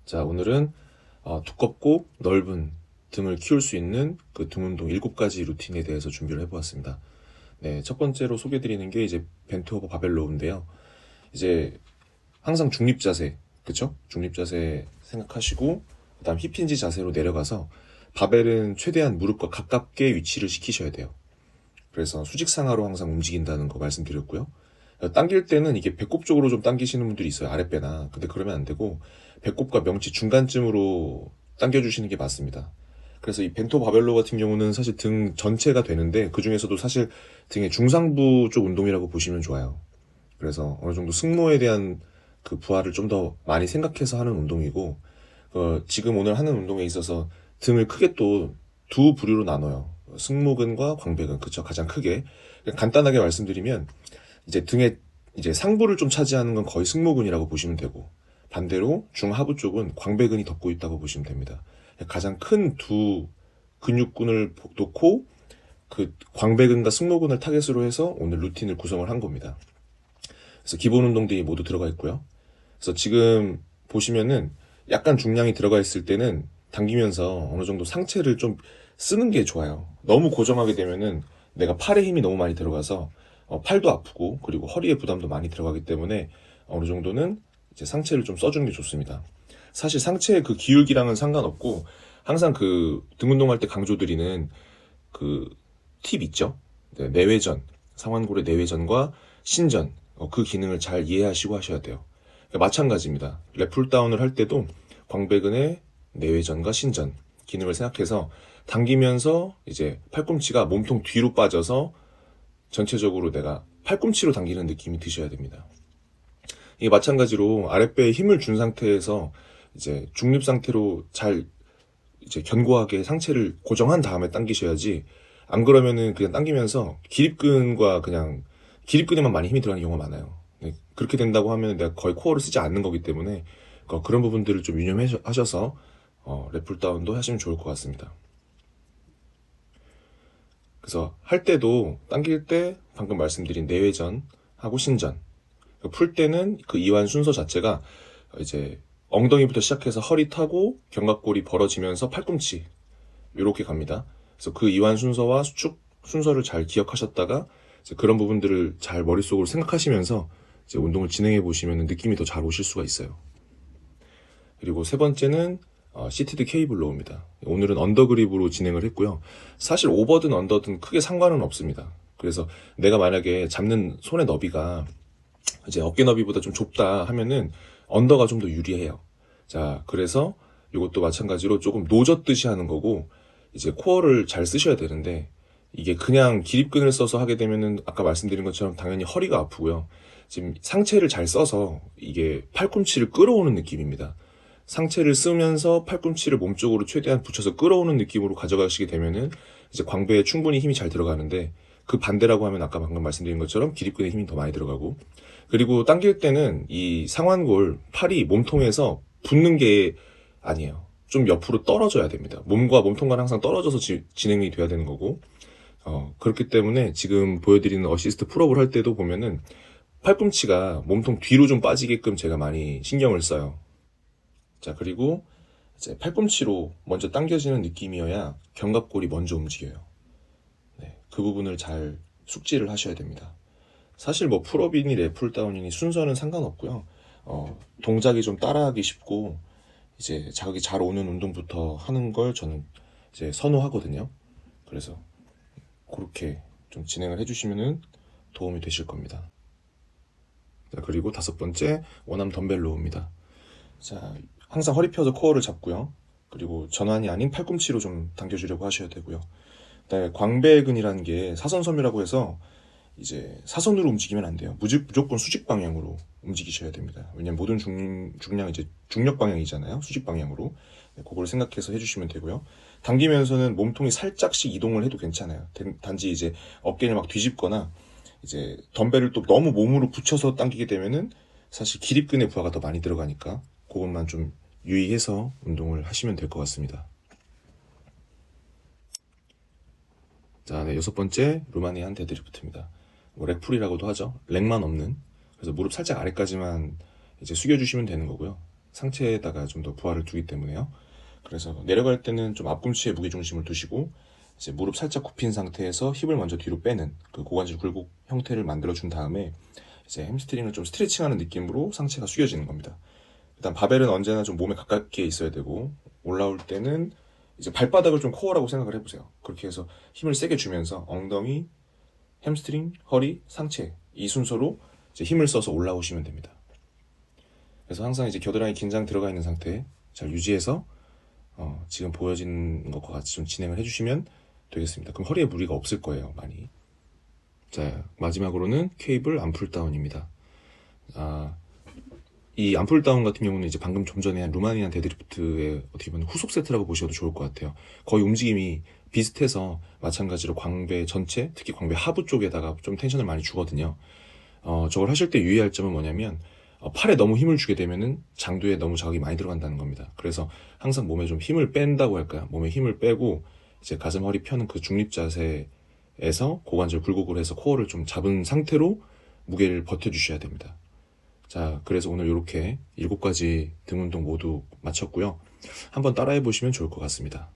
자, 오늘은 두껍고 넓은 등을 키울 수 있는 그 등 운동 7가지 루틴에 대해서 준비를 해보았습니다. 네, 첫 번째로 소개드리는 게 이제 벤트 오버 바벨 로우인데요. 이제 항상 중립 자세, 그쵸? 중립 자세 생각하시고, 그다음 힙힌지 자세로 내려가서 바벨은 최대한 무릎과 가깝게 위치를 시키셔야 돼요. 그래서 수직상하로 항상 움직인다는 거 말씀드렸고요. 당길 때는 이게 배꼽 쪽으로 좀 당기시는 분들이 있어요. 아랫배나. 근데 그러면 안 되고 배꼽과 명치 중간쯤으로 당겨주시는 게 맞습니다. 그래서 이 벤토 바벨로 같은 경우는 사실 등 전체가 되는데 그 중에서도 사실 등의 중상부 쪽 운동이라고 보시면 좋아요. 그래서 어느 정도 승모에 대한 그 부하를 좀 더 많이 생각해서 하는 운동이고, 지금 오늘 하는 운동에 있어서 등을 크게 또 두 부류로 나눠요. 승모근과 광배근, 그쵸? 가장 크게. 간단하게 말씀드리면, 이제 등의 이제 상부를 좀 차지하는 건 거의 승모근이라고 보시면 되고, 반대로 중하부 쪽은 광배근이 덮고 있다고 보시면 됩니다. 가장 큰 두 근육군을 놓고 그 광배근과 승모근을 타겟으로 해서 오늘 루틴을 구성을 한 겁니다. 그래서 기본 운동들이 모두 들어가 있고요. 그래서 지금 보시면은 약간 중량이 들어가 있을 때는 당기면서 어느 정도 상체를 좀 쓰는 게 좋아요. 너무 고정하게 되면은 내가 팔에 힘이 너무 많이 들어가서 팔도 아프고 그리고 허리에 부담도 많이 들어가기 때문에 어느 정도는 이제 상체를 좀 써주는 게 좋습니다. 사실 상체의 그 기울기랑은 상관없고 항상 그 등 운동할 때 강조드리는 그 팁 있죠? 네, 내외전, 상완골의 내외전과 신전, 그 기능을 잘 이해하시고 하셔야 돼요. 그러니까 마찬가지입니다. 랩풀다운을 할 때도 광배근의 내외전과 신전 기능을 생각해서 당기면서 이제 팔꿈치가 몸통 뒤로 빠져서 전체적으로 내가 팔꿈치로 당기는 느낌이 드셔야 됩니다. 이게 마찬가지로 아랫배에 힘을 준 상태에서 이제 중립 상태로 잘 이제 견고하게 상체를 고정한 다음에 당기셔야지, 안 그러면은 그냥 당기면서 기립근과 그냥 기립근에만 많이 힘이 들어가는 경우가 많아요. 네, 그렇게 된다고 하면 내가 거의 코어를 쓰지 않는 거기 때문에 그런 부분들을 좀 유념하셔서 랩풀다운도 하시면 좋을 것 같습니다. 그래서 할 때도 당길 때 방금 말씀드린 내외전 하고 신전, 풀 때는 그 이완 순서 자체가 이제 엉덩이부터 시작해서 허리 타고 견갑골이 벌어지면서 팔꿈치 이렇게 갑니다. 그래서 그 이완 순서와 수축 순서를 잘 기억하셨다가 이제 그런 부분들을 잘 머릿속으로 생각하시면서 이제 운동을 진행해 보시면 느낌이 더 잘 오실 수가 있어요. 그리고 세 번째는 시티드 케이블 로우입니다. 오늘은 언더그립으로 진행을 했고요. 사실 오버든 언더든 크게 상관은 없습니다. 그래서 내가 만약에 잡는 손의 너비가 이제 어깨 너비보다 좀 좁다 하면은 언더가 좀 더 유리해요. 자, 그래서 이것도 마찬가지로 조금 노젓듯이 하는 거고, 이제 코어를 잘 쓰셔야 되는데, 이게 그냥 기립근을 써서 하게 되면은 아까 말씀드린 것처럼 당연히 허리가 아프고요. 지금 상체를 잘 써서 이게 팔꿈치를 끌어오는 느낌입니다. 상체를 쓰면서 팔꿈치를 몸쪽으로 최대한 붙여서 끌어오는 느낌으로 가져가시게 되면은 이제 광배에 충분히 힘이 잘 들어가는데, 그 반대라고 하면 아까 방금 말씀드린 것처럼 기립근에 힘이 더 많이 들어가고, 그리고 당길 때는 이 상완골 팔이 몸통에서 붙는 게 아니에요. 좀 옆으로 떨어져야 됩니다. 몸과 몸통과는 항상 떨어져서 진행이 돼야 되는 거고, 그렇기 때문에 지금 보여드리는 어시스트 풀업을 할 때도 보면은 팔꿈치가 몸통 뒤로 좀 빠지게끔 제가 많이 신경을 써요. 자, 그리고 이제 팔꿈치로 먼저 당겨지는 느낌이어야 견갑골이 먼저 움직여요. 네, 그 부분을 잘 숙지를 하셔야 됩니다. 사실 뭐 풀업이니 랩풀다운이니 순서는 상관없고요. 동작이 좀 따라하기 쉽고 이제 자극이 잘 오는 운동부터 하는 걸 저는 이제 선호하거든요. 그래서 그렇게 좀 진행을 해주시면은 도움이 되실 겁니다. 자, 그리고 다섯 번째 원암 덤벨 로우입니다. 자, 항상 허리 펴서 코어를 잡고요. 그리고 전완이 아닌 팔꿈치로 좀 당겨주려고 하셔야 되고요. 그다음에 광배근이라는 게 사선섬유라고 해서 이제 사선으로 움직이면 안 돼요. 무조건 수직 방향으로 움직이셔야 됩니다. 왜냐면 모든 중량 이제 중력 방향이잖아요. 수직 방향으로. 네, 그걸 생각해서 해주시면 되고요. 당기면서는 몸통이 살짝씩 이동을 해도 괜찮아요. 단지 이제 어깨를 막 뒤집거나 이제 덤벨을 또 너무 몸으로 붙여서 당기게 되면은 사실 기립근의 부하가 더 많이 들어가니까 그것만 좀 유의해서 운동을 하시면 될 것 같습니다. 자, 네, 여섯 번째 루마니안 데드리프트입니다. 뭐 렉풀이라고도 하죠. 렉만 없는. 그래서 무릎 살짝 아래까지만 이제 숙여주시면 되는 거고요. 상체에다가 좀 더 부하를 두기 때문에요. 그래서 내려갈 때는 좀 앞꿈치에 무게중심을 두시고 이제 무릎 살짝 굽힌 상태에서 힙을 먼저 뒤로 빼는 그 고관절 굴곡 형태를 만들어 준 다음에 이제 햄스트링을 좀 스트레칭하는 느낌으로 상체가 숙여지는 겁니다. 일단 바벨은 언제나 좀 몸에 가깝게 있어야 되고 올라올 때는 이제 발바닥을 좀 코어라고 생각을 해보세요. 그렇게 해서 힘을 세게 주면서 엉덩이, 햄스트링, 허리, 상체 이 순서로 이제 힘을 써서 올라오시면 됩니다. 그래서 항상 이제 겨드랑이 긴장 들어가 있는 상태 잘 유지해서 지금 보여진 것과 같이 좀 진행을 해주시면 되겠습니다. 그럼 허리에 무리가 없을 거예요, 많이. 자, 마지막으로는 케이블 암풀다운입니다. 이 암풀다운 같은 경우는 이제 방금 좀 전에 한 루마니안 데드리프트의 어떻게 보면 후속 세트라고 보셔도 좋을 것 같아요. 거의 움직임이 비슷해서 마찬가지로 광배 전체, 특히 광배 하부 쪽에다가 좀 텐션을 많이 주거든요. 저걸 하실 때 유의할 점은 뭐냐면 팔에 너무 힘을 주게 되면은 장두에 너무 자극이 많이 들어간다는 겁니다. 그래서 항상 몸에 좀 힘을 뺀다고 할까요? 몸에 힘을 빼고 이제 가슴 허리 펴는 그 중립 자세에서 고관절 굴곡을 해서 코어를 좀 잡은 상태로 무게를 버텨주셔야 됩니다. 자, 그래서 오늘 이렇게 7가지 등 운동 모두 마쳤고요. 한번 따라해 보시면 좋을 것 같습니다.